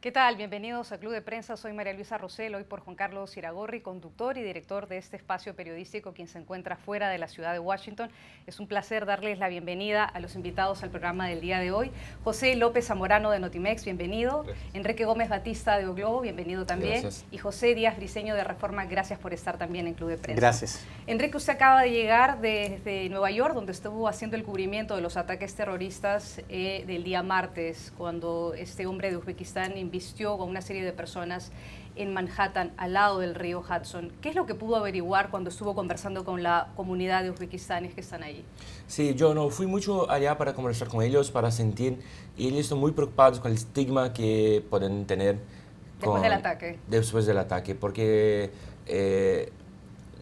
¿Qué tal? Bienvenidos a Club de Prensa. Soy María Luisa Rosell, hoy por Juan Carlos Iragorri, conductor y director de este espacio periodístico, quien se encuentra fuera de la ciudad de Washington. Es un placer darles la bienvenida a los invitados al programa del día de hoy. José López Zamorano de Notimex, bienvenido. Gracias. Enrique Gómez Batista de O Globo, bienvenido también. Gracias. Y José Díaz Briceño de Reforma, gracias por estar también en Club de Prensa. Gracias. Enrique, usted acaba de llegar desde Nueva York, donde estuvo haciendo el cubrimiento de los ataques terroristas del día martes, cuando este hombre de Uzbekistán invistió con una serie de personas en Manhattan, al lado del río Hudson. ¿Qué es lo que pudo averiguar cuando estuvo conversando con la comunidad de uzbekistanes que están ahí? Sí, yo no fui mucho allá para conversar con ellos, para sentir, y ellos están muy preocupados con el estigma que pueden tener después del ataque. Después del ataque, porque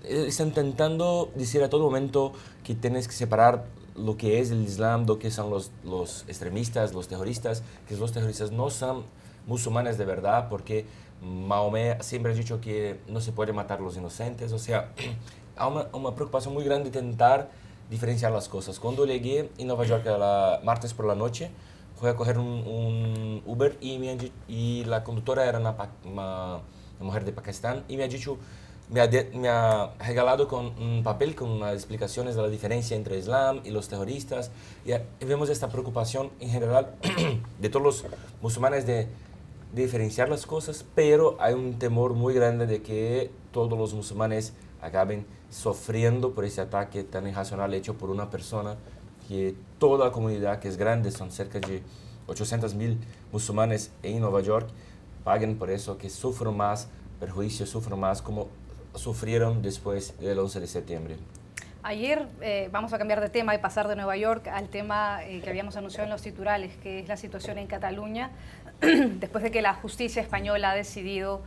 están intentando decir a todo momento que tienes que separar lo que es el Islam, lo que son los extremistas, los terroristas, que los terroristas no son musulmanes de verdad, porque Mahomet siempre ha dicho que no se puede matar a los inocentes. O sea, hay una preocupación muy grande de intentar diferenciar las cosas. Cuando llegué en Nueva York martes por la noche, fui a coger un Uber y la conductora era una mujer de Pakistán y me ha dicho, me ha regalado con un papel con las explicaciones de la diferencia entre Islam y los terroristas. Y vemos esta preocupación en general de todos los musulmanes de diferenciar las cosas, pero hay un temor muy grande de que todos los musulmanes acaben sufriendo por ese ataque tan irracional hecho por una persona, que toda la comunidad, que es grande, son cerca de 800.000 musulmanes en Nueva York, paguen por eso, que sufran más perjuicios, sufran más como sufrieron después del 11 de septiembre. Ayer vamos a cambiar de tema y pasar de Nueva York al tema que habíamos anunciado en los titulares, que es la situación en Cataluña, después de que la justicia española ha decidido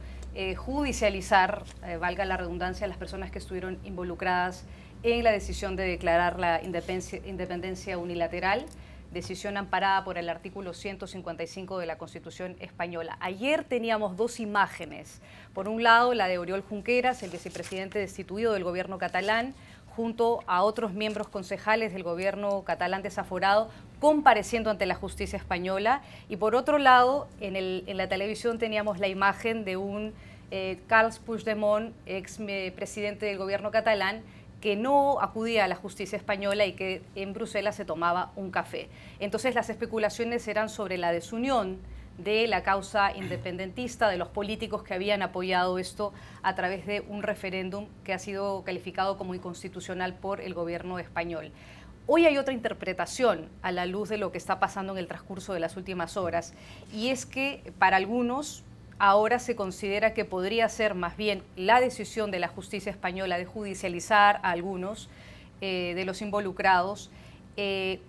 judicializar, valga la redundancia, a las personas que estuvieron involucradas en la decisión de declarar la independencia unilateral, decisión amparada por el artículo 155 de la Constitución española. Ayer teníamos dos imágenes. Por un lado, la de Oriol Junqueras, el vicepresidente destituido del gobierno catalán, junto a otros miembros concejales del gobierno catalán desaforado, compareciendo ante la justicia española. Y por otro lado, en la televisión teníamos la imagen de un Carles Puigdemont, ex presidente del gobierno catalán, que no acudía a la justicia española y que en Bruselas se tomaba un café. Entonces las especulaciones eran sobre la desunión de la causa independentista, de los políticos que habían apoyado esto a través de un referéndum que ha sido calificado como inconstitucional por el gobierno español. Hoy hay otra interpretación a la luz de lo que está pasando en el transcurso de las últimas horas, y es que para algunos ahora se considera que podría ser más bien la decisión de la justicia española de judicializar a algunos de los involucrados,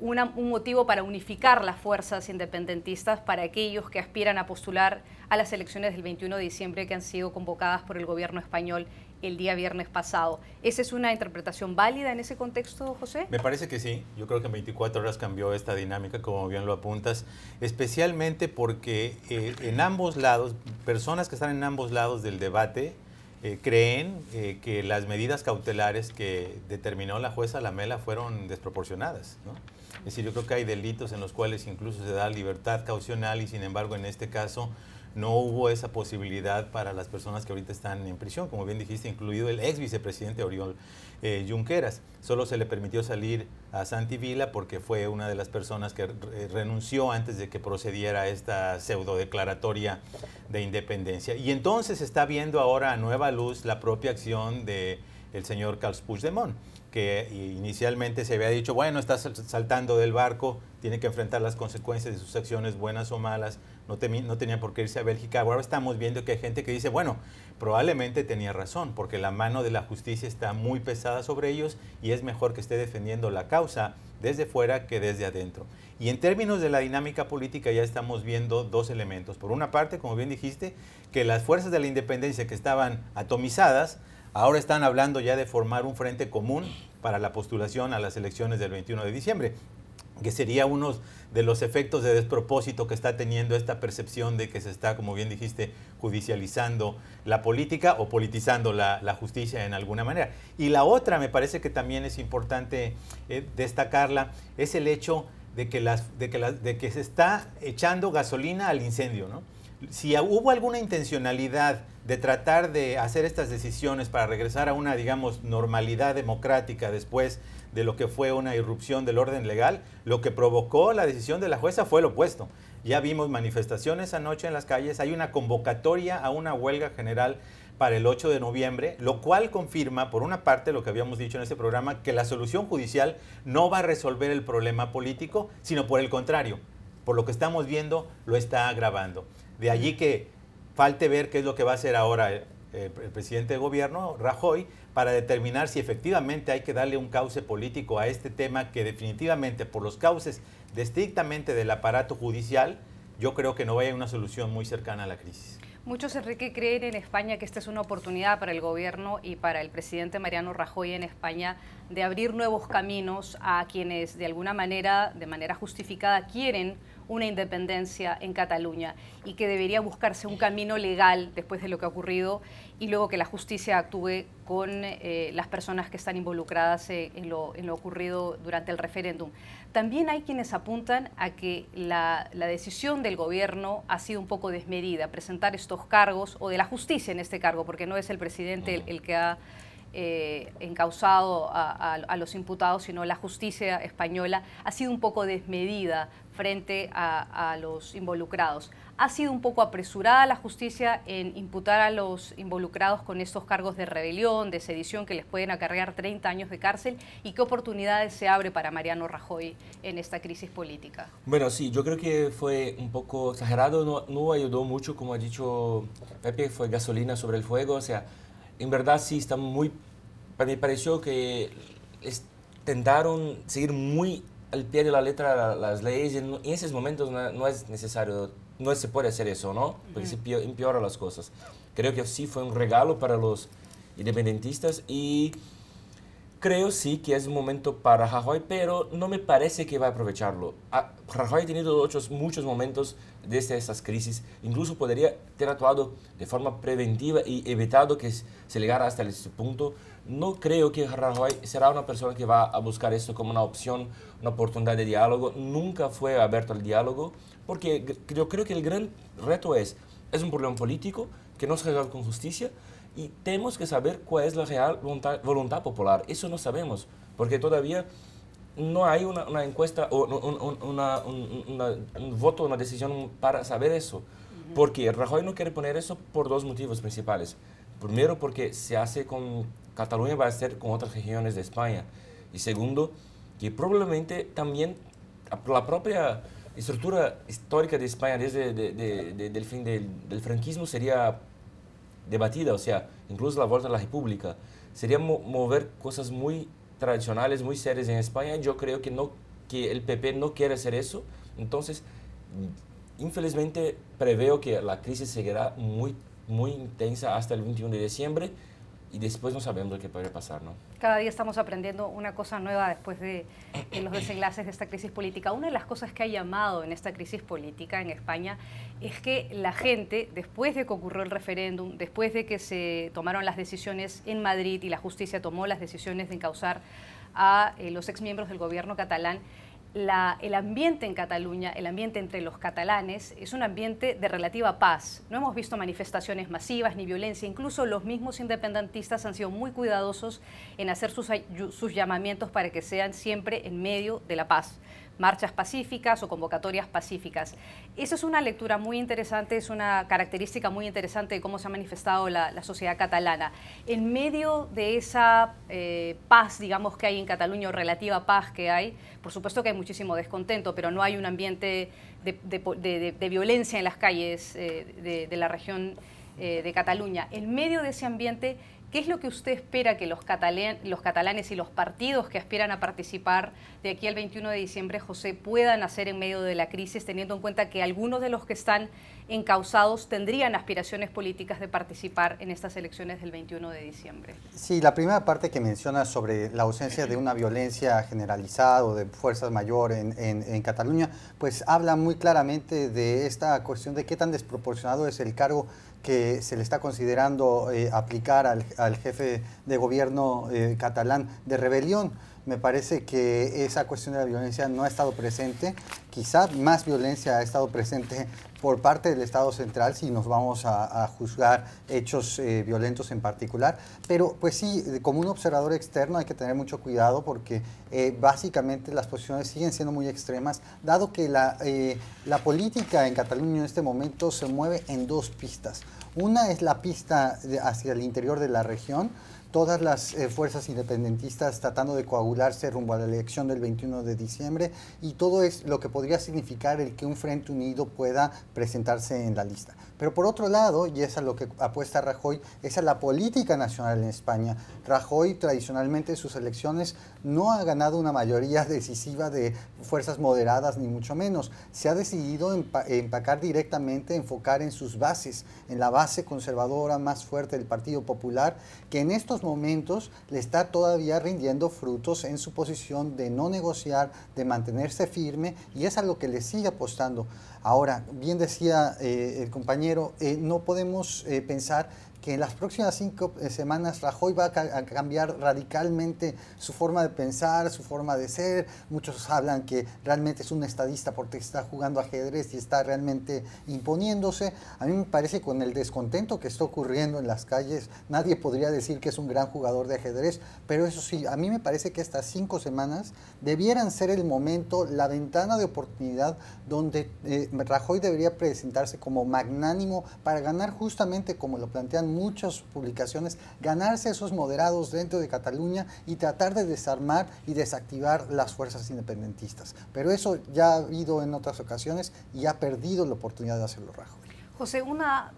un motivo para unificar las fuerzas independentistas para aquellos que aspiran a postular a las elecciones del 21 de diciembre que han sido convocadas por el gobierno español el día viernes pasado. ¿Esa es una interpretación válida en ese contexto, José? Me parece que sí. Yo creo que en 24 horas cambió esta dinámica, como bien lo apuntas, especialmente porque en ambos lados, personas que están en ambos lados del debate, creen que las medidas cautelares que determinó la jueza Lamela fueron desproporcionadas, ¿no? Es decir, yo creo que hay delitos en los cuales incluso se da libertad caucional y sin embargo en este caso no hubo esa posibilidad para las personas que ahorita están en prisión, como bien dijiste, incluido el ex vicepresidente Oriol Junqueras. Solo se le permitió salir a Santi Vila porque fue una de las personas que renunció antes de que procediera esta pseudo declaratoria de independencia. Y entonces se está viendo ahora a nueva luz la propia acción del señor Carles Puigdemont, que inicialmente se había dicho, bueno, está saltando del barco, tiene que enfrentar las consecuencias de sus acciones, buenas o malas, no tenía por qué irse a Bélgica. Ahora estamos viendo que hay gente que dice, bueno, probablemente tenía razón, porque la mano de la justicia está muy pesada sobre ellos y es mejor que esté defendiendo la causa desde fuera que desde adentro. Y en términos de la dinámica política ya estamos viendo dos elementos. Por una parte, como bien dijiste, que las fuerzas de la independencia que estaban atomizadas, ahora están hablando ya de formar un frente común para la postulación a las elecciones del 21 de diciembre, que sería uno de los efectos de despropósito que está teniendo esta percepción de que se está, como bien dijiste, judicializando la política o politizando la justicia en alguna manera. Y la otra, me parece que también es importante destacarla, es el hecho de que se está echando gasolina al incendio, ¿no? Si hubo alguna intencionalidad de tratar de hacer estas decisiones para regresar a una, digamos, normalidad democrática después de lo que fue una irrupción del orden legal, lo que provocó la decisión de la jueza fue lo opuesto. Ya vimos manifestaciones anoche en las calles, hay una convocatoria a una huelga general para el 8 de noviembre, lo cual confirma, por una parte, lo que habíamos dicho en este programa, que la solución judicial no va a resolver el problema político, sino por el contrario, por lo que estamos viendo, lo está agravando. De allí que falte ver qué es lo que va a hacer ahora el presidente de gobierno, Rajoy, para determinar si efectivamente hay que darle un cauce político a este tema que definitivamente, por los cauces estrictamente del aparato judicial, yo creo que no vaya a una solución muy cercana a la crisis. Muchos, Enrique, creen en España que esta es una oportunidad para el gobierno y para el presidente Mariano Rajoy en España de abrir nuevos caminos a quienes de alguna manera, de manera justificada, quieren una independencia en Cataluña y que debería buscarse un camino legal después de lo que ha ocurrido y luego que la justicia actúe con las personas que están involucradas en lo ocurrido durante el referéndum. También hay quienes apuntan a que la decisión del gobierno ha sido un poco desmedida, presentar estos cargos, o de la justicia en este cargo, porque no es el presidente el que ha encausado a los imputados, sino la justicia española ha sido un poco desmedida frente a los involucrados. ¿Ha sido un poco apresurada la justicia en imputar a los involucrados con estos cargos de rebelión, de sedición, que les pueden acarrear 30 años de cárcel? ¿Y qué oportunidades se abre para Mariano Rajoy en esta crisis política? Bueno, sí, yo creo que fue un poco exagerado, no ayudó mucho, como ha dicho Pepe, fue gasolina sobre el fuego, o sea, en verdad sí está muy, me pareció que intentaron seguir muy al pie de la letra las leyes y en esos momentos no es necesario, no se puede hacer eso, ¿no? Porque se empeora las cosas. Creo que sí fue un regalo para los independentistas y creo sí que es un momento para Rajoy, pero no me parece que va a aprovecharlo. Rajoy ha tenido muchos momentos desde estas crisis, incluso podría haber actuado de forma preventiva y evitado que se llegara hasta este punto. No creo que Rajoy será una persona que va a buscar esto como una opción, una oportunidad de diálogo. Nunca fue abierto al diálogo, porque yo creo que el gran reto es un problema político que no se resuelve con justicia y tenemos que saber cuál es la real voluntad popular. Eso no sabemos, porque todavía no hay una encuesta o un voto, una decisión para saber eso. Porque Rajoy no quiere poner eso por dos motivos principales. Primero, porque se hace con Cataluña, va a ser con otras regiones de España. Y segundo, que probablemente también la propia estructura histórica de España desde el fin del franquismo sería debatida, o sea, incluso la vuelta a la República. Sería mover cosas muy tradicionales, muy serias en España. Yo creo que el PP no quiere hacer eso. Entonces, infelizmente, preveo que la crisis seguirá muy intensa hasta el 21 de diciembre y después no sabemos qué puede pasar, ¿no? Cada día estamos aprendiendo una cosa nueva después de los desenlaces de esta crisis política. Una de las cosas que ha llamado en esta crisis política en España es que la gente, después de que ocurrió el referéndum, después de que se tomaron las decisiones en Madrid y la justicia tomó las decisiones de encausar a los exmiembros del gobierno catalán, el ambiente en Cataluña, el ambiente entre los catalanes, es un ambiente de relativa paz. No hemos visto manifestaciones masivas ni violencia. Incluso los mismos independentistas han sido muy cuidadosos en hacer sus llamamientos para que sean siempre en medio de la paz. Marchas pacíficas o convocatorias pacíficas. Esa es una lectura muy interesante, es una característica muy interesante de cómo se ha manifestado la sociedad catalana. En medio de esa paz, digamos, que hay en Cataluña, o relativa paz que hay, por supuesto que hay muchísimo descontento, pero no hay un ambiente de violencia en las calles de la región de Cataluña. En medio de ese ambiente, ¿qué es lo que usted espera que los catalanes y los partidos que aspiran a participar de aquí al 21 de diciembre, José, puedan hacer en medio de la crisis, teniendo en cuenta que algunos de los que están encausados tendrían aspiraciones políticas de participar en estas elecciones del 21 de diciembre? Sí, la primera parte que menciona sobre la ausencia de una violencia generalizada o de fuerzas mayor en Cataluña, pues habla muy claramente de esta cuestión de qué tan desproporcionado es el cargo que se le está considerando aplicar al jefe de gobierno catalán de rebelión. Me parece que esa cuestión de la violencia no ha estado presente. Quizá más violencia ha estado presente por parte del Estado central, si nos vamos a juzgar hechos violentos en particular. Pero pues sí, como un observador externo hay que tener mucho cuidado porque básicamente las posiciones siguen siendo muy extremas, dado que la política en Cataluña en este momento se mueve en dos pistas. Una es la pista hacia el interior de la región, todas las fuerzas independentistas tratando de coagularse rumbo a la elección del 21 de diciembre y todo es lo que podría significar el que un Frente Unido pueda presentarse en la lista. Pero por otro lado, y es a lo que apuesta Rajoy, es a la política nacional en España. Rajoy tradicionalmente en sus elecciones no ha ganado una mayoría decisiva de fuerzas moderadas, ni mucho menos. Se ha decidido empacar directamente, enfocar en sus bases, en la base conservadora más fuerte del Partido Popular, que en estos momentos le está todavía rindiendo frutos en su posición de no negociar, de mantenerse firme, y es a lo que le sigue apostando. Ahora, bien decía el compañero, no podemos pensar que en las próximas 5 semanas Rajoy va a cambiar radicalmente su forma de pensar, su forma de ser. Muchos hablan que realmente es un estadista porque está jugando ajedrez y está realmente imponiéndose. A mí me parece que con el descontento que está ocurriendo en las calles, nadie podría decir que es un gran jugador de ajedrez, pero eso sí, a mí me parece que estas 5 semanas debieran ser el momento, la ventana de oportunidad donde Rajoy debería presentarse como magnánimo para ganar justamente como lo plantean muchas publicaciones, ganarse esos moderados dentro de Cataluña y tratar de desarmar y desactivar las fuerzas independentistas. Pero eso ya ha habido en otras ocasiones y ha perdido la oportunidad de hacerlo Rajoy. José,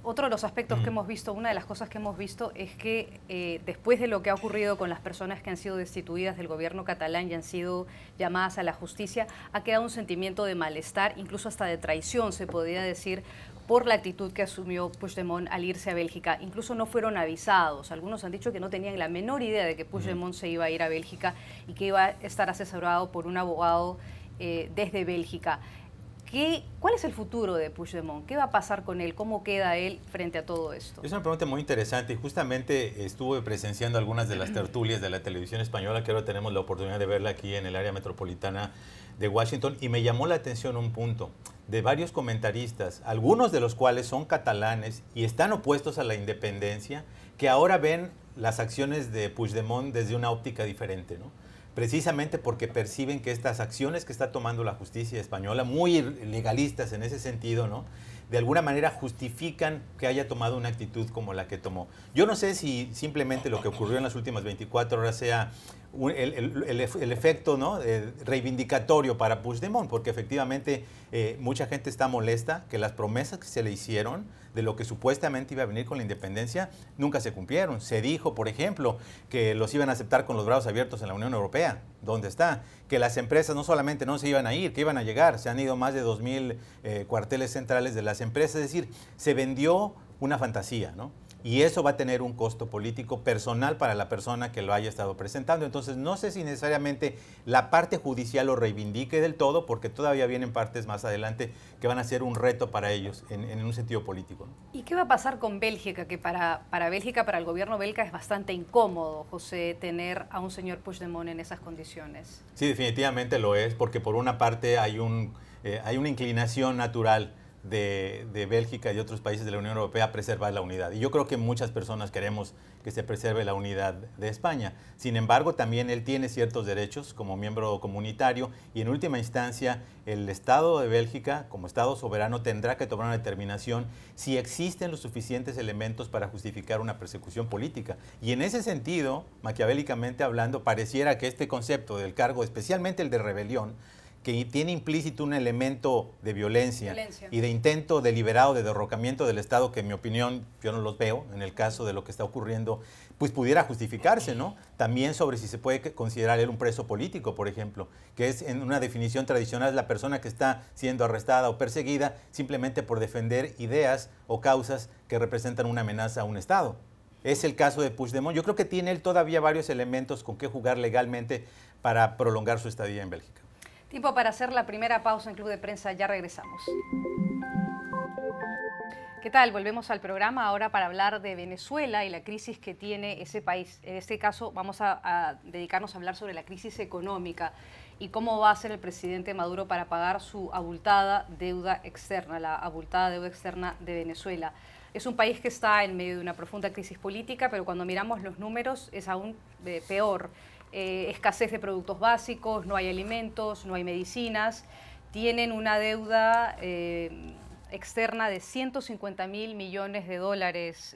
otro de los aspectos que hemos visto, una de las cosas que hemos visto es que después de lo que ha ocurrido con las personas que han sido destituidas del gobierno catalán y han sido llamadas a la justicia, ha quedado un sentimiento de malestar, incluso hasta de traición, se podría decir, por la actitud que asumió Puigdemont al irse a Bélgica. Incluso no fueron avisados. Algunos han dicho que no tenían la menor idea de que Puigdemont se iba a ir a Bélgica y que iba a estar asesorado por un abogado desde Bélgica. ¿Cuál es el futuro de Puigdemont? ¿Qué va a pasar con él? ¿Cómo queda él frente a todo esto? Es una pregunta muy interesante y justamente estuve presenciando algunas de las tertulias de la televisión española, que ahora tenemos la oportunidad de verla aquí en el área metropolitana de Washington, y me llamó la atención un punto de varios comentaristas, algunos de los cuales son catalanes y están opuestos a la independencia, que ahora ven las acciones de Puigdemont desde una óptica diferente, ¿no? Precisamente porque perciben que estas acciones que está tomando la justicia española, muy legalistas en ese sentido, ¿no?, de alguna manera justifican que haya tomado una actitud como la que tomó. Yo no sé si simplemente lo que ocurrió en las últimas 24 horas sea el efecto, ¿no?, reivindicatorio para Puigdemont, porque efectivamente mucha gente está molesta que las promesas que se le hicieron de lo que supuestamente iba a venir con la independencia nunca se cumplieron. Se dijo, por ejemplo, que los iban a aceptar con los brazos abiertos en la Unión Europea. ¿Dónde está? Que las empresas no solamente no se iban a ir, que iban a llegar. Se han ido más de 2,000 cuarteles centrales de las empresas. Es decir, se vendió una fantasía, ¿no? Y eso va a tener un costo político personal para la persona que lo haya estado presentando. Entonces, no sé si necesariamente la parte judicial lo reivindique del todo, porque todavía vienen partes más adelante que van a ser un reto para ellos en un sentido político, ¿no? ¿Y qué va a pasar con Bélgica? Que para Bélgica, para el gobierno belga, es bastante incómodo, José, tener a un señor Puigdemont en esas condiciones. Sí, definitivamente lo es, porque por una parte hay una inclinación natural de Bélgica y de otros países de la Unión Europea a preservar la unidad. Y yo creo que muchas personas queremos que se preserve la unidad de España. Sin embargo, también él tiene ciertos derechos como miembro comunitario y en última instancia el Estado de Bélgica, como Estado soberano, tendrá que tomar una determinación si existen los suficientes elementos para justificar una persecución política. Y en ese sentido, maquiavélicamente hablando, pareciera que este concepto del cargo, especialmente el de rebelión, que tiene implícito un elemento de violencia y de intento deliberado de derrocamiento del Estado, que en mi opinión yo no los veo en el caso de lo que está ocurriendo, pues pudiera justificarse, ¿no? También sobre si se puede considerar él un preso político, por ejemplo, que es en una definición tradicional la persona que está siendo arrestada o perseguida simplemente por defender ideas o causas que representan una amenaza a un Estado. Es el caso de Puigdemont. Yo creo que tiene él todavía varios elementos con que jugar legalmente para prolongar su estadía en Bélgica. Tiempo para hacer la primera pausa en Club de Prensa, ya regresamos. ¿Qué tal? Volvemos al programa ahora para hablar de Venezuela y la crisis que tiene ese país. En este caso vamos a dedicarnos a hablar sobre la crisis económica y cómo va a hacer el presidente Maduro para pagar su abultada deuda externa, la abultada deuda externa de Venezuela. Es un país que está en medio de una profunda crisis política, pero cuando miramos los números es aún peor. Escasez de productos básicos, no hay alimentos, no hay medicinas, tienen una deuda externa de 150.000 millones de dólares,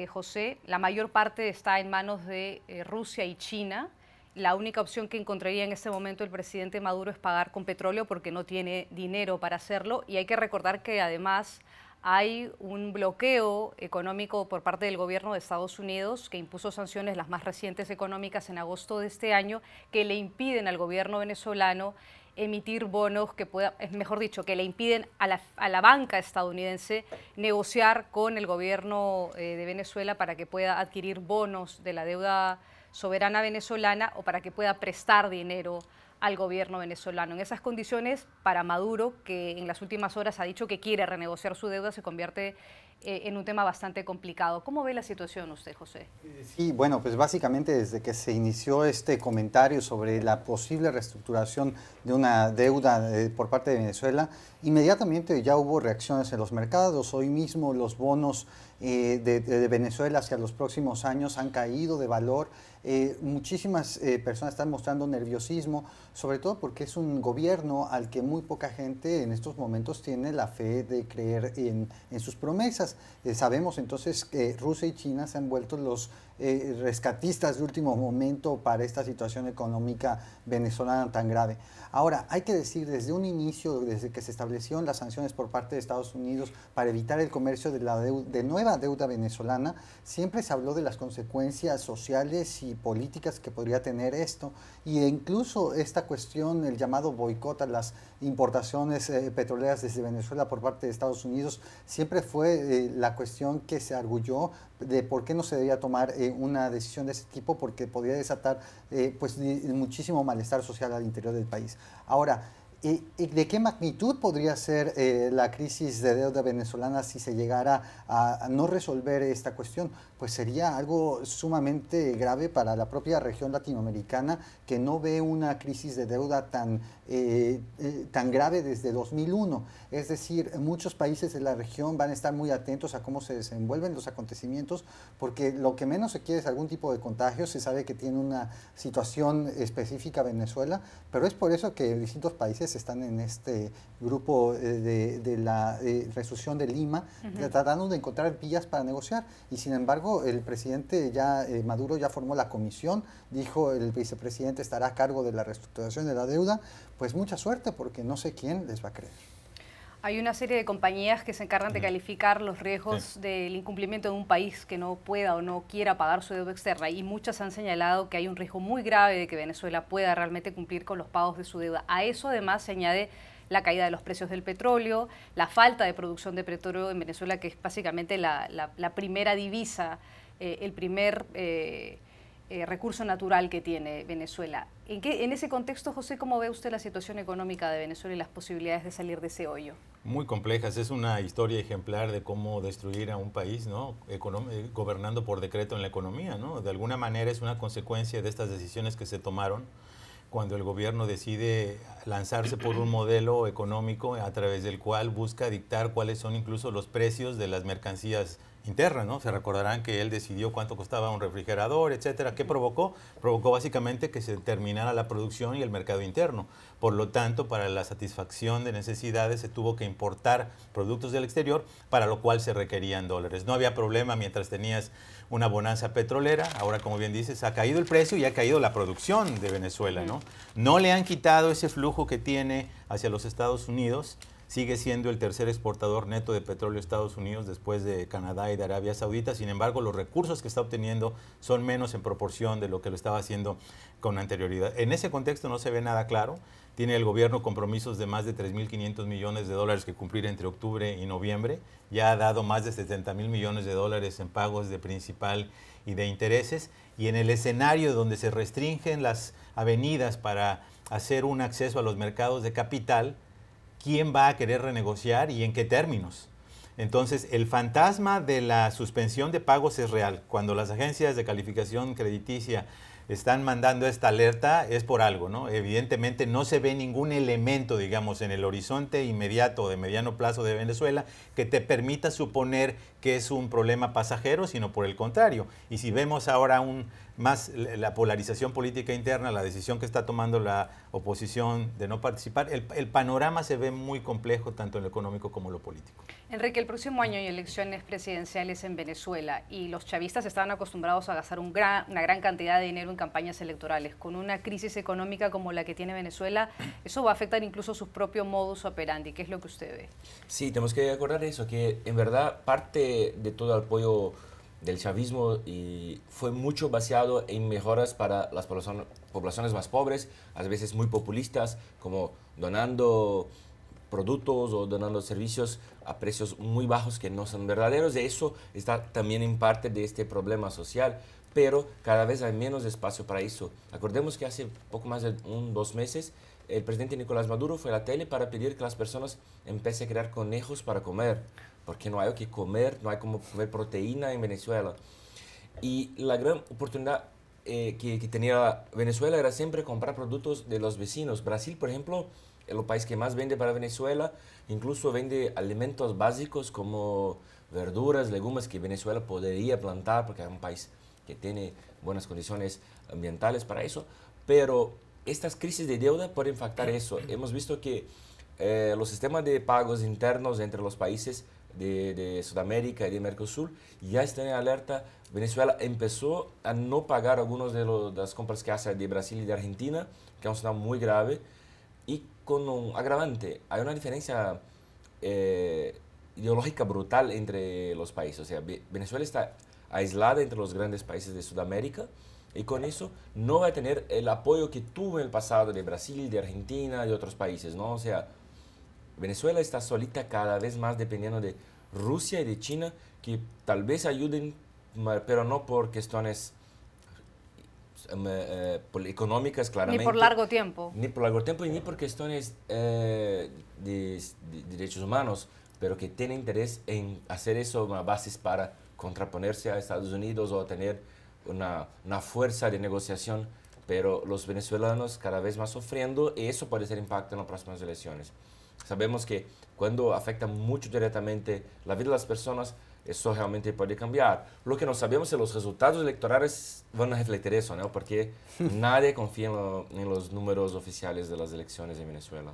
José. La mayor parte está en manos de Rusia y China. La única opción que encontraría en este momento el presidente Maduro es pagar con petróleo porque no tiene dinero para hacerlo. Y hay que recordar que además hay un bloqueo económico por parte del gobierno de Estados Unidos que impuso sanciones, las más recientes económicas, en agosto de este año, que le impiden al gobierno venezolano emitir bonos que pueda, mejor dicho, que le impiden a la banca estadounidense negociar con el gobierno de Venezuela para que pueda adquirir bonos de la deuda soberana venezolana o para que pueda prestar dinero al gobierno venezolano. En esas condiciones, para Maduro, que en las últimas horas ha dicho que quiere renegociar su deuda, se convierte en un tema bastante complicado. ¿Cómo ve la situación usted, José? Sí, bueno, pues básicamente desde que se inició este comentario sobre la posible reestructuración de una deuda por parte de Venezuela, inmediatamente ya hubo reacciones en los mercados. Hoy mismo los bonos de Venezuela hacia los próximos años han caído de valor. Muchísimas personas están mostrando nerviosismo, sobre todo porque es un gobierno al que muy poca gente en estos momentos tiene la fe de creer en sus promesas. Sabemos entonces que Rusia y China se han vuelto los rescatistas de último momento para esta situación económica venezolana tan grave. Ahora, hay que decir, desde un inicio, desde que se establecieron las sanciones por parte de Estados Unidos para evitar el comercio de nueva deuda venezolana, siempre se habló de las consecuencias sociales y políticas que podría tener esto, y incluso esta cuestión, el llamado boicot a las importaciones petroleras desde Venezuela por parte de Estados Unidos, siempre fue la cuestión que se arguyó de por qué no se debía tomar una decisión de ese tipo, porque podría desatar pues muchísimo malestar social al interior del país. Ahora, ¿de qué magnitud podría ser la crisis de deuda venezolana si se llegara a no resolver esta cuestión? Pues sería algo sumamente grave para la propia región latinoamericana, que no ve una crisis de deuda tan grave desde 2001. Es decir, muchos países de la región van a estar muy atentos a cómo se desenvuelven los acontecimientos, porque lo que menos se quiere es algún tipo de contagio. Se sabe que tiene una situación específica Venezuela, pero es por eso que distintos países están en este grupo de la resolución de Lima, tratando de encontrar vías para negociar. Y sin embargo, el presidente Maduro ya formó la comisión, dijo el vicepresidente estará a cargo de la reestructuración de la deuda. Pues mucha suerte, porque no sé quién les va a creer. Hay una serie de compañías que se encargan de calificar los riesgos del incumplimiento de un país que no pueda o no quiera pagar su deuda externa, y muchas han señalado que hay un riesgo muy grave de que Venezuela pueda realmente cumplir con los pagos de su deuda. A eso además se añade la caída de los precios del petróleo, la falta de producción de petróleo en Venezuela, que es básicamente la primera divisa, el primer recurso natural que tiene Venezuela. En ese contexto, José, ¿cómo ve usted la situación económica de Venezuela y las posibilidades de salir de ese hoyo? Muy complejas. Es una historia ejemplar de cómo destruir a un país, ¿no? Gobernando por decreto en la economía, ¿no? De alguna manera es una consecuencia de estas decisiones que se tomaron cuando el gobierno decide lanzarse por un modelo económico a través del cual busca dictar cuáles son incluso los precios de las mercancías internas, ¿no? Se recordarán que él decidió cuánto costaba un refrigerador, etcétera. ¿Qué provocó? Provocó básicamente que se terminara la producción y el mercado interno. Por lo tanto, para la satisfacción de necesidades se tuvo que importar productos del exterior, para lo cual se requerían dólares. No había problema mientras tenías una bonanza petrolera. Ahora, como bien dices, ha caído el precio y ha caído la producción de Venezuela, ¿no? No le han quitado ese flujo que tiene hacia los Estados Unidos. Sigue siendo el tercer exportador neto de petróleo de Estados Unidos después de Canadá y de Arabia Saudita. Sin embargo, los recursos que está obteniendo son menos en proporción de lo que lo estaba haciendo con anterioridad. En ese contexto no se ve nada claro. Tiene el gobierno compromisos de más de 3.500 millones de dólares que cumplir entre octubre y noviembre. Ya ha dado más de 70.000 millones de dólares en pagos de principal y de intereses. Y en el escenario donde se restringen las avenidas para hacer un acceso a los mercados de capital, ¿quién va a querer renegociar y en qué términos? Entonces, el fantasma de la suspensión de pagos es real. Cuando las agencias de calificación crediticia están mandando esta alerta es por algo, ¿no? Evidentemente no se ve ningún elemento, digamos, en el horizonte inmediato o de mediano plazo de Venezuela que te permita suponer que es un problema pasajero, sino por el contrario. Y si vemos ahora más la polarización política interna, la decisión que está tomando la oposición de no participar, el panorama se ve muy complejo tanto en lo económico como en lo político. Enrique, el próximo año hay elecciones presidenciales en Venezuela y los chavistas estaban acostumbrados a gastar una gran cantidad de dinero en campañas electorales. Con una crisis económica como la que tiene Venezuela, eso va a afectar incluso su propio modus operandi. ¿Qué es lo que usted ve? Sí, tenemos que acordar eso, que en verdad parte de todo el apoyo del chavismo y fue mucho baseado en mejoras para las poblaciones más pobres, a veces muy populistas, como donando productos o donando servicios a precios muy bajos que no son verdaderos. De eso está también en parte de este problema social, pero cada vez hay menos espacio para eso. Acordemos que hace poco más de 2 meses el presidente Nicolás Maduro fue a la tele para pedir que las personas empiecen a crear conejos para comer, porque no hay que comer, no hay como comer proteína en Venezuela. Y la gran oportunidad que tenía Venezuela era siempre comprar productos de los vecinos. Brasil, por ejemplo, es el país que más vende para Venezuela, incluso vende alimentos básicos como verduras, legumes que Venezuela podría plantar porque es un país que tiene buenas condiciones ambientales para eso, pero estas crisis de deuda pueden afectar eso. Hemos visto que los sistemas de pagos internos entre los países de Sudamérica y de Mercosur ya están en alerta. Venezuela empezó a no pagar algunas de las compras que hace de Brasil y de Argentina, que es un sistema muy grave, y con un agravante. Hay una diferencia ideológica brutal entre los países. O sea, Venezuela está aislada entre los grandes países de Sudamérica y con eso no va a tener el apoyo que tuvo en el pasado de Brasil, de Argentina, de otros países, ¿no? O sea, Venezuela está solita cada vez más dependiendo de Rusia y de China, que tal vez ayuden, pero no por cuestiones económicas, claramente. Ni por largo tiempo. Ni por largo tiempo y ni por cuestiones de derechos humanos, pero que tienen interés en hacer eso bases para contraponerse a Estados Unidos o tener una fuerza de negociación, pero los venezolanos cada vez más sufriendo y eso puede ser impacto en las próximas elecciones. Sabemos que cuando afecta mucho directamente la vida de las personas, eso realmente puede cambiar. Lo que no sabemos es los resultados electorales van a reflejar eso, ¿no? Porque nadie confía en los números oficiales de las elecciones en Venezuela.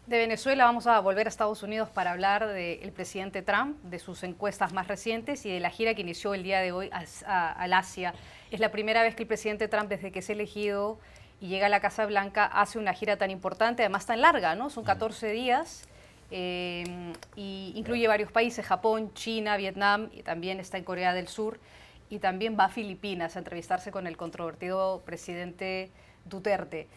De Venezuela vamos a volver a Estados Unidos para hablar del presidente Trump, de sus encuestas más recientes y de la gira que inició el día de hoy al Asia. Es la primera vez que el presidente Trump, desde que es elegido y llega a la Casa Blanca, hace una gira tan importante, además tan larga, ¿no? Son 14 días y incluye varios países, Japón, China, Vietnam, y también está en Corea del Sur y también va a Filipinas a entrevistarse con el controvertido presidente Duterte.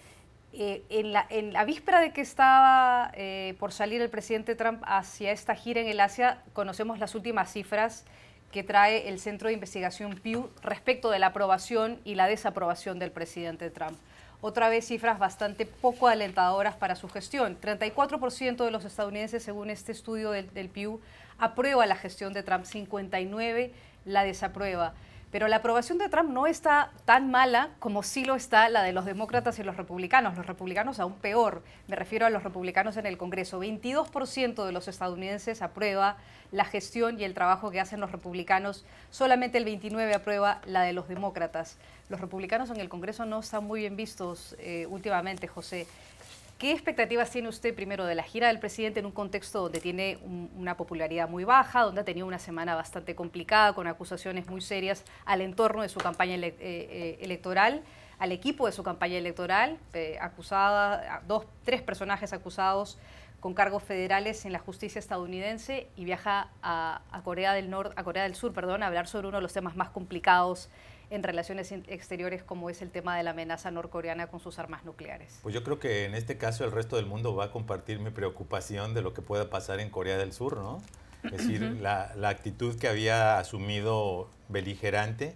En la víspera de que estaba por salir el presidente Trump hacia esta gira en el Asia, conocemos las últimas cifras que trae el Centro de Investigación Pew respecto de la aprobación y la desaprobación del presidente Trump. Otra vez cifras bastante poco alentadoras para su gestión. 34% de los estadounidenses, según este estudio del Pew, aprueba la gestión de Trump, 59% la desaprueba. Pero la aprobación de Trump no está tan mala como sí lo está la de los demócratas y los republicanos. Los republicanos aún peor, me refiero a los republicanos en el Congreso. 22% de los estadounidenses aprueba la gestión y el trabajo que hacen los republicanos. Solamente el 29% aprueba la de los demócratas. Los republicanos en el Congreso no están muy bien vistos últimamente, José. ¿Qué expectativas tiene usted primero de la gira del presidente en un contexto donde tiene una popularidad muy baja, donde ha tenido una semana bastante complicada con acusaciones muy serias al entorno de su campaña electoral, al equipo de su campaña electoral, tres personajes acusados con cargos federales en la justicia estadounidense y viaja a Corea del Sur, a hablar sobre uno de los temas más complicados en relaciones exteriores como es el tema de la amenaza norcoreana con sus armas nucleares? Pues yo creo que en este caso el resto del mundo va a compartir mi preocupación de lo que pueda pasar en Corea del Sur, ¿no? Es decir, la actitud que había asumido beligerante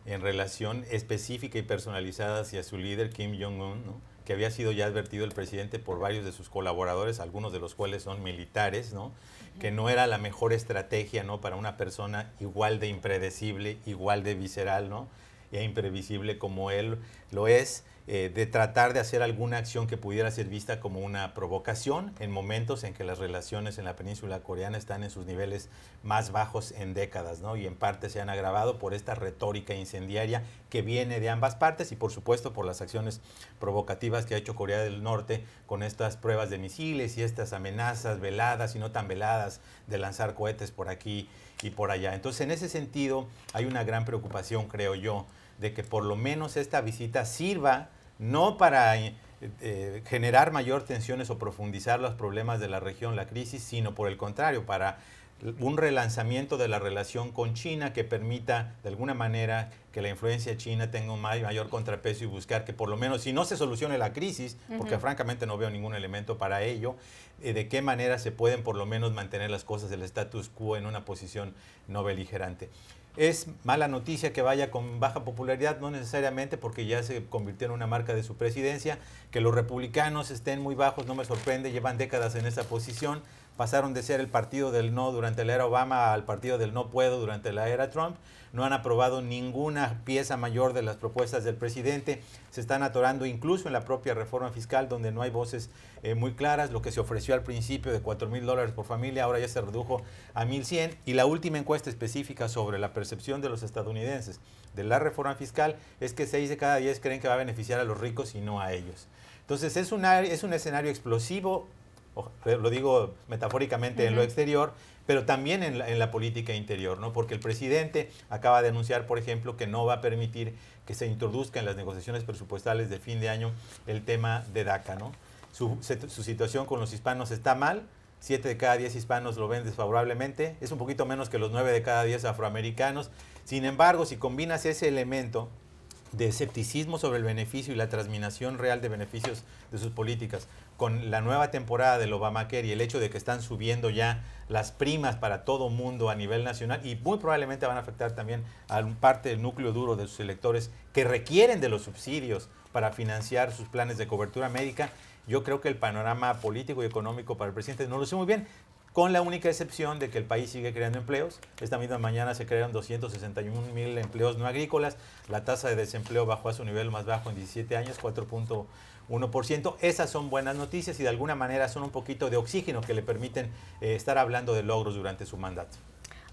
en relación específica y personalizada hacia su líder Kim Jong-un, ¿no? que había sido ya advertido el presidente por varios de sus colaboradores, algunos de los cuales son militares, ¿no? Que no era la mejor estrategia, ¿no?, para una persona igual de impredecible, igual de visceral, ¿no?, e imprevisible como él lo es, de tratar de hacer alguna acción que pudiera ser vista como una provocación en momentos en que las relaciones en la península coreana están en sus niveles más bajos en décadas, ¿no? Y en parte se han agravado por esta retórica incendiaria que viene de ambas partes y por supuesto por las acciones provocativas que ha hecho Corea del Norte con estas pruebas de misiles y estas amenazas veladas y no tan veladas de lanzar cohetes por aquí y por allá. Entonces, en ese sentido, hay una gran preocupación, creo yo, de que por lo menos esta visita sirva no para generar mayor tensiones o profundizar los problemas de la región, la crisis, sino por el contrario, para un relanzamiento de la relación con China que permita de alguna manera que la influencia china tenga un mayor contrapeso y buscar que por lo menos, si no se solucione la crisis, porque francamente no veo ningún elemento para ello, de qué manera se pueden por lo menos mantener las cosas del status quo en una posición no beligerante. Es mala noticia que vaya con baja popularidad, no necesariamente porque ya se convirtió en una marca de su presidencia. Que los republicanos estén muy bajos no me sorprende, llevan décadas en esa posición. Pasaron de ser el partido del no durante la era Obama al partido del no puedo durante la era Trump. No han aprobado ninguna pieza mayor de las propuestas del presidente. Se están atorando incluso en la propia reforma fiscal, donde no hay voces muy claras. Lo que se ofreció al principio de $4,000 por familia, ahora ya se redujo a 1,100. Y la última encuesta específica sobre la percepción de los estadounidenses de la reforma fiscal es que 6 de cada 10 creen que va a beneficiar a los ricos y no a ellos. Entonces es un escenario explosivo, lo digo metafóricamente en lo exterior, pero también en la política interior, ¿no? Porque el presidente acaba de anunciar, por ejemplo, que no va a permitir que se introduzca en las negociaciones presupuestales de fin de año el tema de DACA, ¿no? Su situación con los hispanos está mal, 7 de cada 10 hispanos lo ven desfavorablemente, es un poquito menos que los 9 de cada 10 afroamericanos. Sin embargo, si combinas ese elemento de escepticismo sobre el beneficio y la transminación real de beneficios de sus políticas, con la nueva temporada del Obamacare y el hecho de que están subiendo ya las primas para todo mundo a nivel nacional y muy probablemente van a afectar también a parte del núcleo duro de sus electores que requieren de los subsidios para financiar sus planes de cobertura médica, yo creo que el panorama político y económico para el presidente no lo sé muy bien, con la única excepción de que el país sigue creando empleos. Esta misma mañana se crearon 261,000 empleos no agrícolas, la tasa de desempleo bajó a su nivel más bajo en 17 años, 4.1%. Esas son buenas noticias y de alguna manera son un poquito de oxígeno que le permiten estar hablando de logros durante su mandato.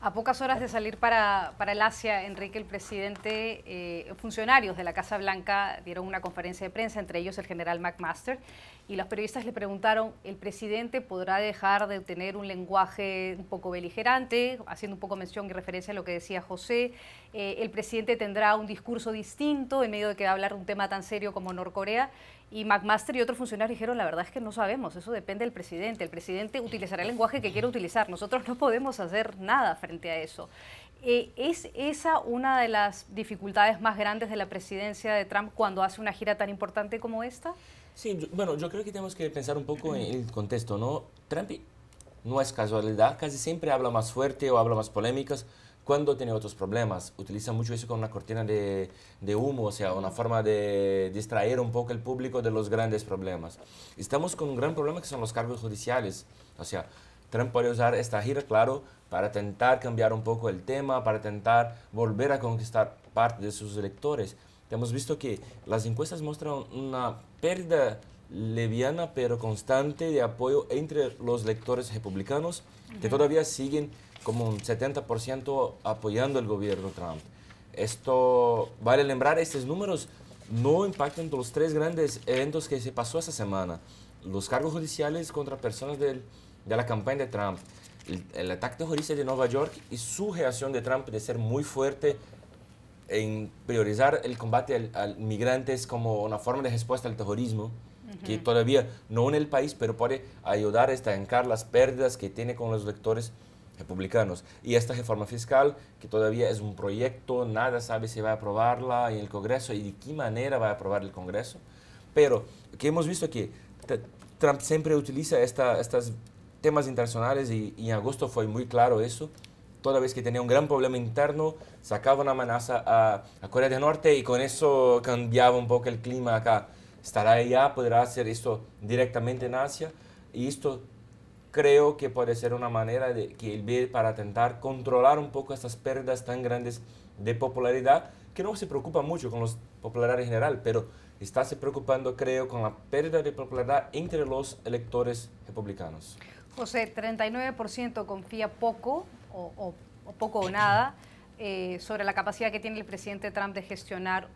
A pocas horas de salir para el Asia, Enrique, el presidente, funcionarios de la Casa Blanca dieron una conferencia de prensa, entre ellos el general McMaster, y los periodistas le preguntaron, ¿el presidente podrá dejar de tener un lenguaje un poco beligerante, haciendo un poco mención y referencia a lo que decía José? ¿El presidente tendrá un discurso distinto en medio de que va a hablar de un tema tan serio como Norcorea? Y McMaster y otros funcionarios dijeron, la verdad es que no sabemos, eso depende del presidente. El presidente utilizará el lenguaje que quiera utilizar, nosotros no podemos hacer nada frente a eso. ¿Es esa una de las dificultades más grandes de la presidencia de Trump cuando hace una gira tan importante como esta? Sí, bueno, yo creo que tenemos que pensar un poco en el contexto, ¿no? Trump no es casualidad, casi siempre habla más fuerte o habla más polémicas cuando tiene otros problemas. Utiliza mucho eso como una cortina de humo, o sea, una forma de distraer un poco el público de los grandes problemas. Estamos con un gran problema que son los cargos judiciales. O sea, Trump puede usar esta gira, claro, para intentar cambiar un poco el tema, para intentar volver a conquistar parte de sus electores. Hemos visto que las encuestas muestran una pérdida leviana pero constante de apoyo entre los electores republicanos que todavía siguen como un 70% apoyando el gobierno Trump. Esto, vale lembrar, estos números no impactan los 3 grandes eventos que se pasó esa semana. Los cargos judiciales contra personas de la campaña de Trump, el ataque terrorista de Nueva York y su reacción de Trump de ser muy fuerte en priorizar el combate a migrantes como una forma de respuesta al terrorismo, que todavía no en el país, pero puede ayudar a estancar las pérdidas que tiene con los electores republicanos. Y esta reforma fiscal, que todavía es un proyecto, nada sabe si va a aprobarla en el Congreso y de qué manera va a aprobar el Congreso, pero que hemos visto que Trump siempre utiliza estos temas internacionales y en agosto fue muy claro eso. Toda vez que tenía un gran problema interno, sacaba una amenaza a Corea del Norte y con eso cambiaba un poco el clima acá. estará allá, podrá hacer esto directamente en Asia, y esto creo que puede ser una manera de que él ve para intentar controlar un poco estas pérdidas tan grandes de popularidad, que no se preocupa mucho con los populares en general, pero está se preocupando, creo, con la pérdida de popularidad entre los electores republicanos. José, 39% confía poco o poco o nada sobre la capacidad que tiene el presidente Trump de gestionar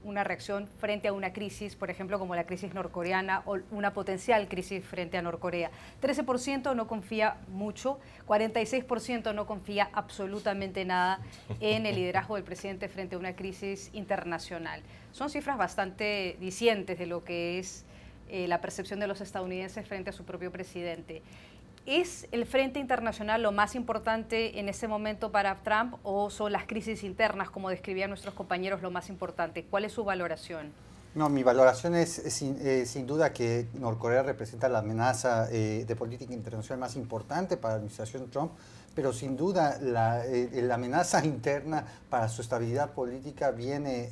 una reacción frente a una crisis, por ejemplo, como la crisis norcoreana o una potencial crisis frente a Norcorea. 13% no confía mucho, 46% no confía absolutamente nada en el liderazgo del presidente frente a una crisis internacional. Son cifras bastante dicientes de lo que es la percepción de los estadounidenses frente a su propio presidente. ¿Es el frente internacional lo más importante en ese momento para Trump o son las crisis internas, como describían nuestros compañeros, lo más importante? ¿Cuál es su valoración? No, mi valoración es sin duda que Norcorea representa la amenaza de política internacional más importante para la administración Trump, pero sin duda la amenaza interna para su estabilidad política viene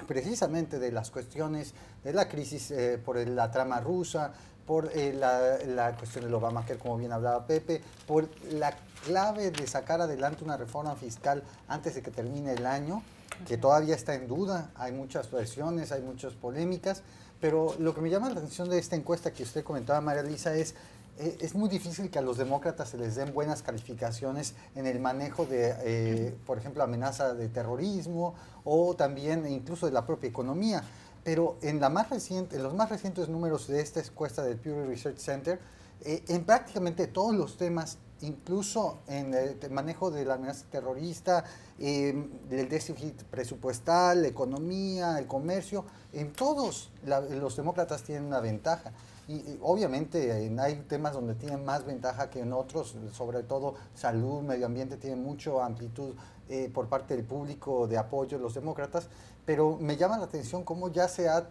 precisamente de las cuestiones de la crisis por la trama rusa, por la cuestión del Obamacare, como bien hablaba Pepe, por la clave de sacar adelante una reforma fiscal antes de que termine el año, que todavía está en duda, hay muchas versiones, hay muchas polémicas, pero lo que me llama la atención de esta encuesta que usted comentaba, María Luisa, es muy difícil que a los demócratas se les den buenas calificaciones en el manejo de, por ejemplo, amenaza de terrorismo o también incluso de la propia economía. Pero en los más recientes números de esta encuesta del Pew Research Center, en prácticamente todos los temas, incluso en el manejo de la amenaza terrorista, el déficit presupuestal, la economía, el comercio, en todos los demócratas tienen una ventaja. Y obviamente hay temas donde tienen más ventaja que en otros, sobre todo salud, medio ambiente, tienen mucha amplitud por parte del público de apoyo de los demócratas, pero me llama la atención cómo ya se ha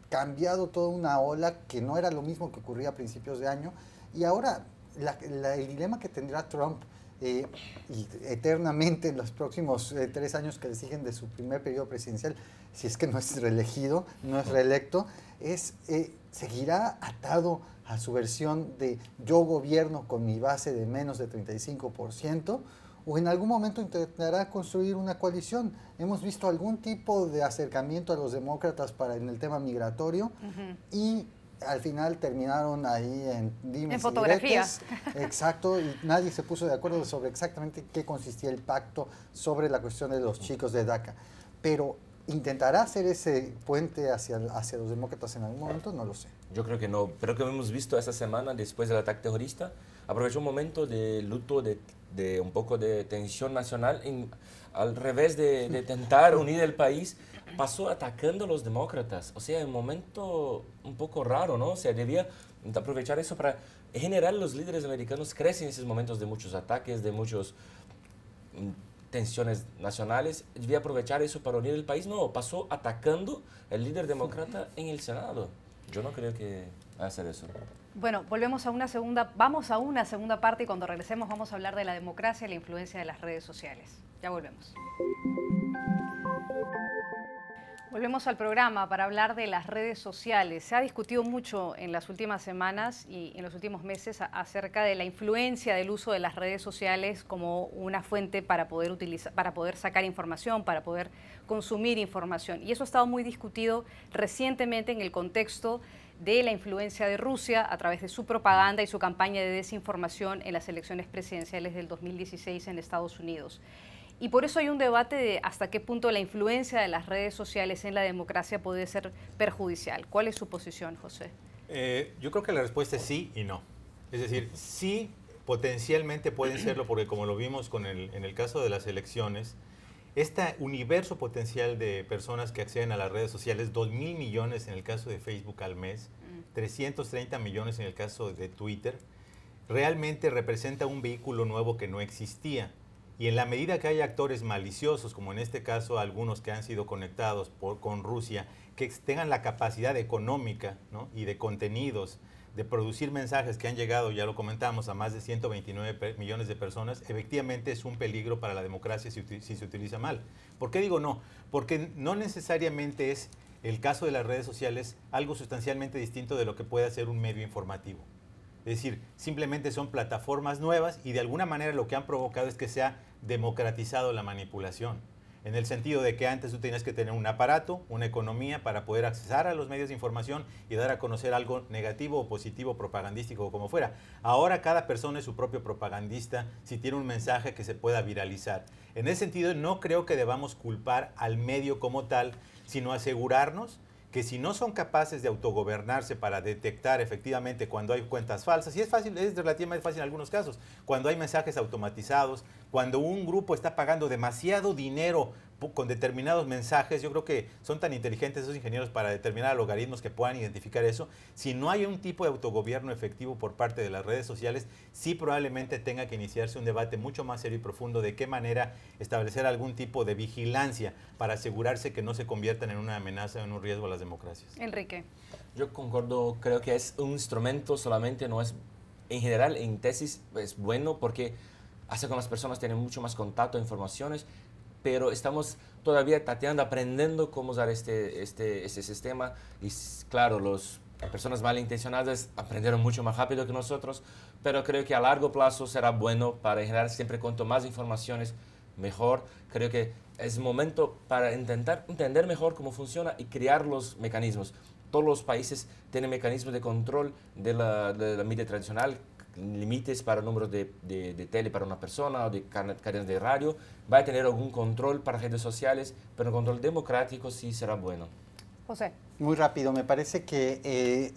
cambiado toda una ola que no era lo mismo que ocurría a principios de año, y ahora el dilema que tendrá Trump y eternamente en los próximos 3 años que le siguen de su primer periodo presidencial, si es que no es reelegido, no es reelecto, seguirá atado a su versión de yo gobierno con mi base de menos de 35%, o en algún momento intentará construir una coalición. Hemos visto algún tipo de acercamiento a los demócratas en el tema migratorio, y al final terminaron ahí en dimes en fotografía. Exacto, y nadie se puso de acuerdo sobre exactamente qué consistía el pacto sobre la cuestión de los chicos de DACA. Pero ¿intentará hacer ese puente hacia los demócratas en algún momento? No lo sé. Yo creo que no, pero que hemos visto esta semana después del ataque terrorista, aprovechó un momento de luto, de un poco de tensión nacional, al revés de intentar unir el país, pasó atacando a los demócratas. O sea, un momento un poco raro, ¿no? O sea, debía aprovechar eso para... En general, los líderes americanos crecen en esos momentos de muchos ataques, de muchas tensiones nacionales. Debía aprovechar eso para unir el país. No, pasó atacando al líder demócrata en el Senado. Yo no creo que va a hacer eso. Bueno, vamos a una segunda parte, y cuando regresemos vamos a hablar de la democracia y la influencia de las redes sociales. Ya volvemos. Volvemos al programa para hablar de las redes sociales. Se ha discutido mucho en las últimas semanas y en los últimos meses acerca de la influencia del uso de las redes sociales como una fuente para poder sacar información, para poder consumir información. Y eso ha estado muy discutido recientemente en el contexto de la influencia de Rusia a través de su propaganda y su campaña de desinformación en las elecciones presidenciales del 2016 en Estados Unidos. Y por eso hay un debate de hasta qué punto la influencia de las redes sociales en la democracia puede ser perjudicial. ¿Cuál es su posición, José? Yo creo que la respuesta es sí y no. Es decir, sí, potencialmente pueden serlo, porque como lo vimos en el caso de las elecciones, este universo potencial de personas que acceden a las redes sociales, 2.000 millones en el caso de Facebook al mes, 330 millones en el caso de Twitter, realmente representa un vehículo nuevo que no existía. Y en la medida que hay actores maliciosos, como en este caso algunos que han sido conectados con Rusia, que tengan la capacidad económica, ¿no?, y de contenidos, de producir mensajes que han llegado, ya lo comentamos, a más de 129 millones de personas, efectivamente es un peligro para la democracia si se utiliza mal. ¿Por qué digo no? Porque no necesariamente es el caso de las redes sociales algo sustancialmente distinto de lo que puede hacer un medio informativo. Es decir, simplemente son plataformas nuevas y de alguna manera lo que han provocado es que se ha democratizado la manipulación. En el sentido de que antes tú tenías que tener un aparato, una economía para poder accesar a los medios de información y dar a conocer algo negativo o positivo, propagandístico o como fuera. Ahora cada persona es su propio propagandista si tiene un mensaje que se pueda viralizar. En ese sentido no creo que debamos culpar al medio como tal, sino asegurarnos que si no son capaces de autogobernarse para detectar efectivamente cuando hay cuentas falsas, y es fácil, es relativamente fácil en algunos casos, cuando hay mensajes automatizados, cuando un grupo está pagando demasiado dinero con determinados mensajes, yo creo que son tan inteligentes esos ingenieros para determinar logaritmos que puedan identificar eso. Si no hay un tipo de autogobierno efectivo por parte de las redes sociales, sí probablemente tenga que iniciarse un debate mucho más serio y profundo de qué manera establecer algún tipo de vigilancia para asegurarse que no se conviertan en una amenaza o en un riesgo a las democracias. Enrique. Yo concuerdo, creo que es un instrumento solamente, no es, en general, en tesis es bueno porque hace que las personas tienen mucho más contacto, informaciones, pero estamos todavía tateando, aprendiendo cómo usar este sistema y claro, las personas malintencionadas aprendieron mucho más rápido que nosotros, pero creo que a largo plazo será bueno para generar siempre cuanto más informaciones, mejor. Creo que es momento para intentar entender mejor cómo funciona y crear los mecanismos. Todos los países tienen mecanismos de control de la media tradicional, límites para números de tele para una persona o de cadenas de radio. Va a tener algún control para redes sociales, pero el control democrático sí será bueno. José. Muy rápido, me parece que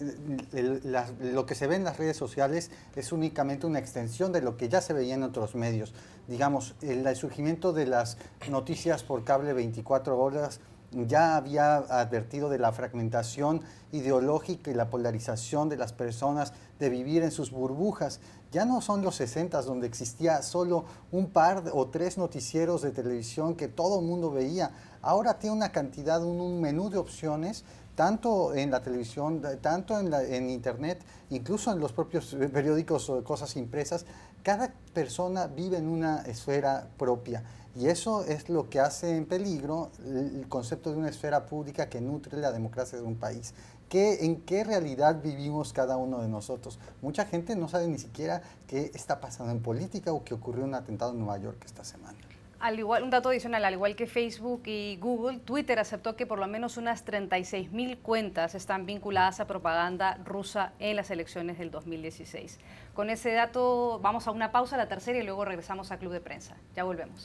lo que se ve en las redes sociales es únicamente una extensión de lo que ya se veía en otros medios. Digamos, el surgimiento de las noticias por cable 24 horas ya había advertido de la fragmentación ideológica y la polarización de las personas, de vivir en sus burbujas. Ya no son los 60s donde existía solo un par o tres noticieros de televisión que todo el mundo veía. Ahora tiene una cantidad, un menú de opciones, tanto en la televisión, tanto en internet, incluso en los propios periódicos o cosas impresas. Cada persona vive en una esfera propia. Y eso es lo que hace en peligro el concepto de una esfera pública que nutre la democracia de un país. ¿En qué realidad vivimos cada uno de nosotros? Mucha gente no sabe ni siquiera qué está pasando en política o que ocurrió un atentado en Nueva York esta semana. Al igual, un dato adicional, al igual que Facebook y Google, Twitter aceptó que por lo menos unas 36.000 cuentas están vinculadas a propaganda rusa en las elecciones del 2016. Con ese dato vamos a una pausa, la tercera, y luego regresamos a Club de Prensa. Ya volvemos.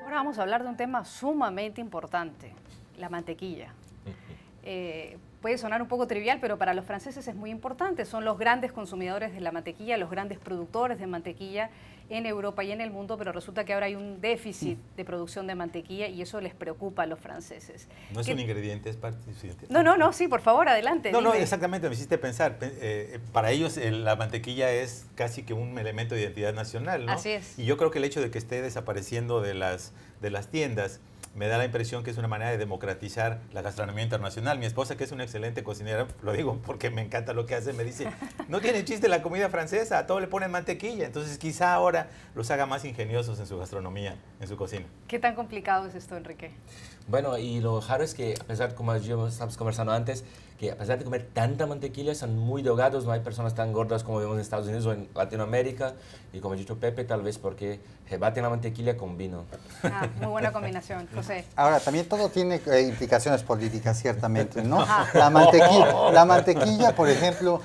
Ahora vamos a hablar de un tema sumamente importante, la mantequilla. Puede sonar un poco trivial, pero para los franceses es muy importante. Son los grandes consumidores de la mantequilla, los grandes productores de mantequilla en Europa y en el mundo, pero resulta que ahora hay un déficit de producción de mantequilla y eso les preocupa a los franceses. No es un ingrediente, es parte de... No, sí, por favor, adelante. No, exactamente, me hiciste pensar. Para ellos la mantequilla es casi que un elemento de identidad nacional, ¿no? Así es. Y yo creo que el hecho de que esté desapareciendo de las tiendas me da la impresión que es una manera de democratizar la gastronomía internacional. Mi esposa, que es una excelente cocinera, lo digo porque me encanta lo que hace, me dice, no tiene chiste la comida francesa, a todo le ponen mantequilla. Entonces quizá ahora los haga más ingeniosos en su gastronomía, en su cocina. ¿Qué tan complicado es esto, Enrique? Bueno, y lo raro es que, a pesar, como yo estábamos conversando antes, que a pesar de comer tanta mantequilla, son muy delgados, no hay personas tan gordas como vemos en Estados Unidos o en Latinoamérica. Y como ha dicho Pepe, tal vez porque baten la mantequilla con vino. Muy buena combinación, José. Ahora, también todo tiene implicaciones políticas, ciertamente, ¿no? La mantequilla, por ejemplo,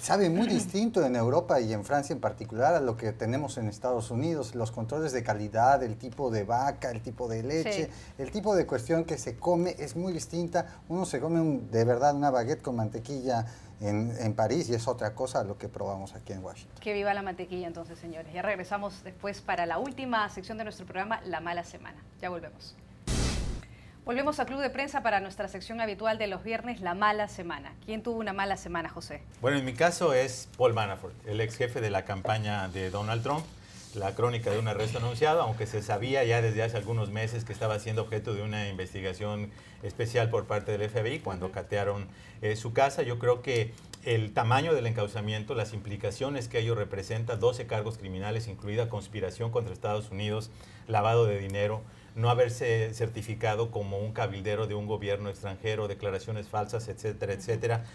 sabe muy distinto en Europa y en Francia en particular a lo que tenemos en Estados Unidos. Los controles de calidad, el tipo de vaca, el tipo de leche, el tipo de cuestión que se come es muy distinta. Uno se come de verdad una baguette con mantequilla en París y es otra cosa a lo que probamos aquí en Washington. Que viva la mantequilla entonces, señores. Ya regresamos después para la última sección de nuestro programa, La Mala Semana. Ya volvemos. Volvemos a Club de Prensa para nuestra sección habitual de los viernes, La Mala Semana. ¿Quién tuvo una mala semana, José? Bueno, en mi caso es Paul Manafort, el ex jefe de la campaña de Donald Trump. La crónica de un arresto anunciado, aunque se sabía ya desde hace algunos meses que estaba siendo objeto de una investigación especial por parte del FBI cuando catearon su casa. Yo creo que el tamaño del encauzamiento, las implicaciones que ello representa, 12 cargos criminales, incluida conspiración contra Estados Unidos, lavado de dinero, no haberse certificado como un cabildero de un gobierno extranjero, declaraciones falsas, etcétera, etcétera,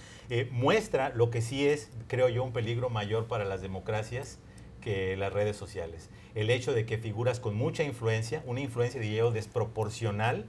muestra lo que sí es, creo yo, un peligro mayor para las democracias que las redes sociales. El hecho de que figuras con mucha influencia, una influencia, diría yo, desproporcional,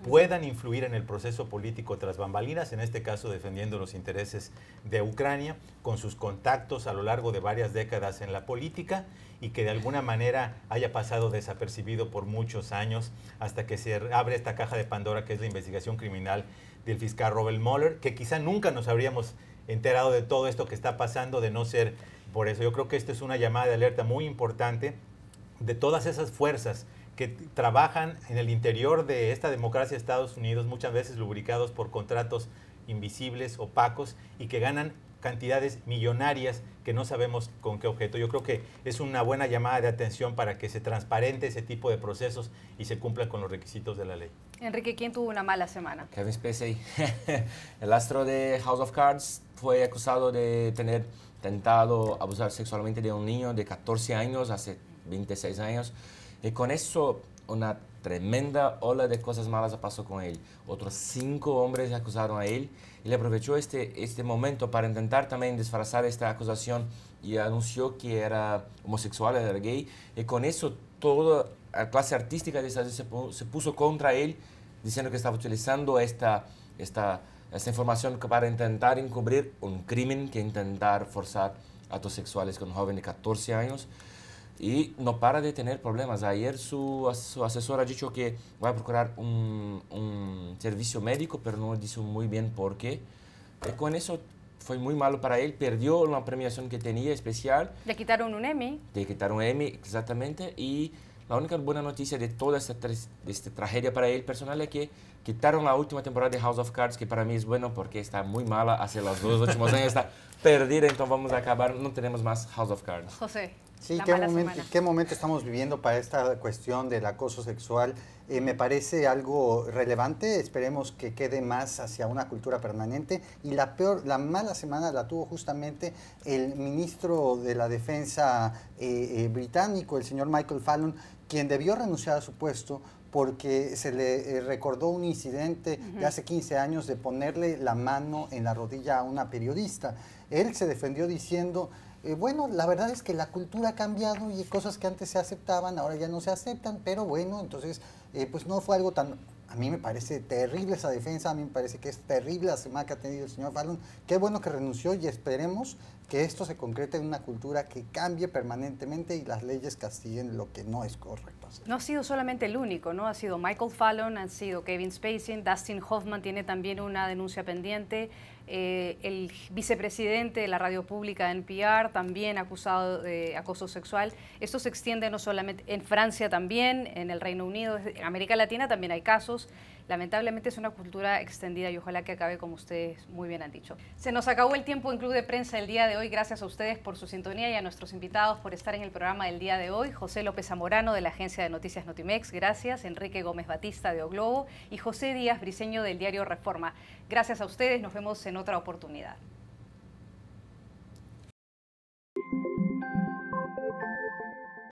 puedan influir en el proceso político tras bambalinas, en este caso defendiendo los intereses de Ucrania, con sus contactos a lo largo de varias décadas en la política, y que de alguna manera haya pasado desapercibido por muchos años hasta que se abre esta caja de Pandora, que es la investigación criminal del fiscal Robert Mueller, que quizá nunca nos habríamos enterado de todo esto que está pasando de no ser por eso. Yo creo que esto es una llamada de alerta muy importante de todas esas fuerzas que trabajan en el interior de esta democracia de Estados Unidos, muchas veces lubricados por contratos invisibles, opacos, y que ganan cantidades millonarias que no sabemos con qué objeto. Yo creo que es una buena llamada de atención para que se transparente ese tipo de procesos y se cumplan con los requisitos de la ley. Enrique, ¿quién tuvo una mala semana? Kevin Spacey, el astro de House of Cards, fue acusado de tener intentado abusar sexualmente de un niño de 14 años, hace 26 años. Y con eso, una tremenda ola de cosas malas pasó con él. Otros 5 hombres acusaron a él y le aprovechó este momento para intentar también disfrazar esta acusación y anunció que era homosexual, era gay. Y con eso toda la clase artística de Estados Unidos se puso contra él, diciendo que estaba utilizando esta información para intentar encubrir un crimen, que intentar forzar actos sexuales con un joven de 14 años. Y no para de tener problemas. Ayer su asesor ha dicho que va a procurar un servicio médico, pero no dice muy bien por qué. Y con eso fue muy malo para él. Perdió la premiación que tenía especial. Le quitaron un Emmy. Le quitaron un Emmy, exactamente. Y la única buena noticia de toda esta tragedia para él personal es que quitaron la última temporada de House of Cards, que para mí es bueno porque está muy mala. Hace los 2 últimos años está perdida, entonces vamos a acabar. No tenemos más House of Cards. José. Sí, ¿qué momento estamos viviendo para esta cuestión del acoso sexual? Me parece algo relevante, esperemos que quede más hacia una cultura permanente. Y la mala semana la tuvo justamente el ministro de la Defensa británico, el señor Michael Fallon, quien debió renunciar a su puesto porque se le recordó un incidente de hace 15 años de ponerle la mano en la rodilla a una periodista. Él se defendió diciendo... bueno, la verdad es que la cultura ha cambiado y cosas que antes se aceptaban ahora ya no se aceptan, pero bueno, entonces pues no fue algo tan... A mí me parece terrible esa defensa, a mí me parece que es terrible la semana que ha tenido el señor Fallon. Qué bueno que renunció y esperemos que esto se concrete en una cultura que cambie permanentemente y las leyes castiguen lo que no es correcto hacer. No ha sido solamente el único, ¿no? Ha sido Michael Fallon, han sido Kevin Spacey, Dustin Hoffman tiene también una denuncia pendiente, el vicepresidente de la radio pública NPR también acusado de acoso sexual. Esto se extiende no solamente en Francia también, en el Reino Unido, en América Latina también hay casos. Lamentablemente es una cultura extendida y ojalá que acabe como ustedes muy bien han dicho. Se nos acabó el tiempo en Club de Prensa el día de hoy. Gracias a ustedes por su sintonía y a nuestros invitados por estar en el programa del día de hoy. José López Zamorano de la agencia de noticias Notimex, gracias. Enrique Gómez Batista de O Globo y José Díaz Briceño del diario Reforma. Gracias a ustedes, nos vemos en otra oportunidad.